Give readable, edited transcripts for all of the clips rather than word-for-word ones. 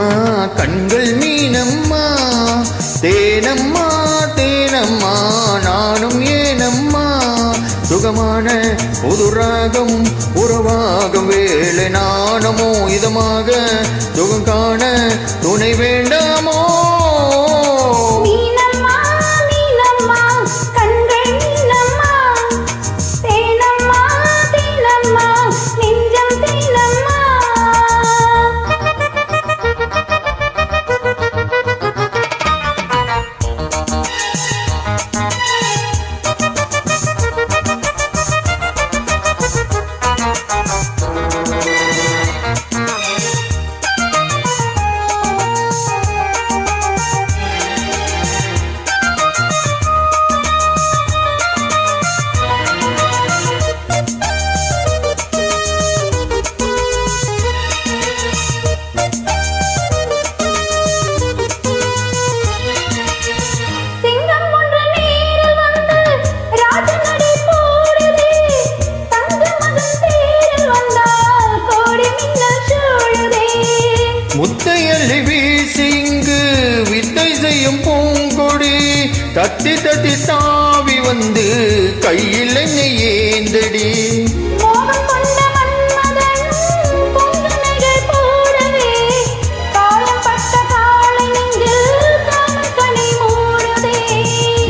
மீனம்மா கண்கள் மீனம்மா தேனம்மா தேனம்மா நானும் ஏனம்மா சுகமான புதுராகம் உறவாகும் வேலை நாணமோ இதமாக சுகம் காண துணை வேண்டாமோ முத்தையள்ளி வீசி இங்கு வித்தை செய்யும் பூங்கொடி தத்தி தத்தி தாவி வந்து கையில் என்னை ஏந்தடி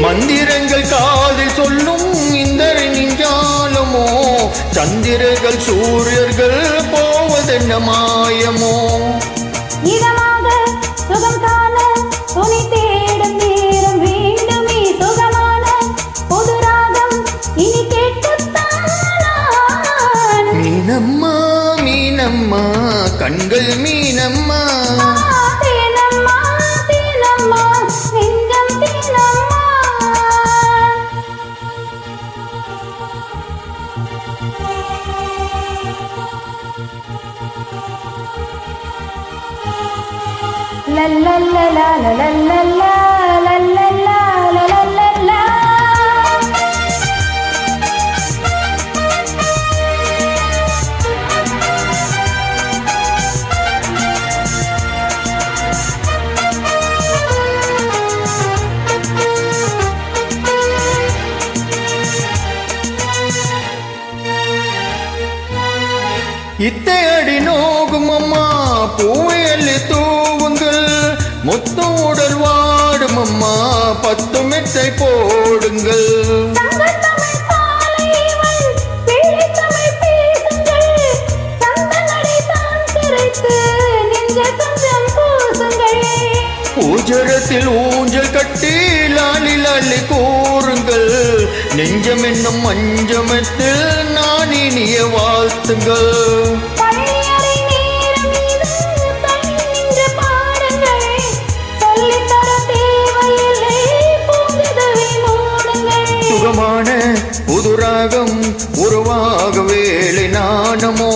மந்திரங்கள் காதில் சொல்லும் இந்த நெஞ்சாலமோ சந்திரர்கள் சூரியர்கள் போவதென்ன மாயமோ இதமாக சுகம் காண துணை தேடும் நேரம் வேண்டுமே சுகமான புதுராகம் இனி கேட்டுத்தான் மீனம்மா மீனம்மா கண்கள் மீனம்மா தேனம்மா தேனம்மா நெஞ்சம் தேனம்மா la la la la la la la la la la la la la la இத்தை அடி நோகும் அம்மா பூவையள்ளி தூவுங்கள் முத்தம் உடல் வாடும் அம்மா 10 மெத்தை போடுங்கள் ஊஜரத்தில் ஊஞ்சல் கட்டி லாலி லாலி கூறுங்கள் நெஞ்சம் என்னும் மஞ்சமத்தில் நான் இனிய வாழ்த்துங்கள் சுகமான புதுராகம் உருவாக வேலை நாணமோ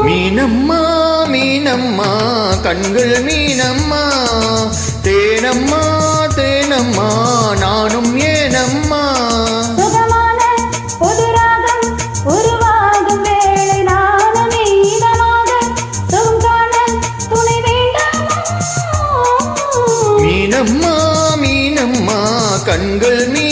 மீனம்மா மீனம்மா கண்கள் மீனம்மா தேனம்மா தேனம்மா நானும் ஏனம்மா மீனம்மா மீனம்மா கண்கள் மீ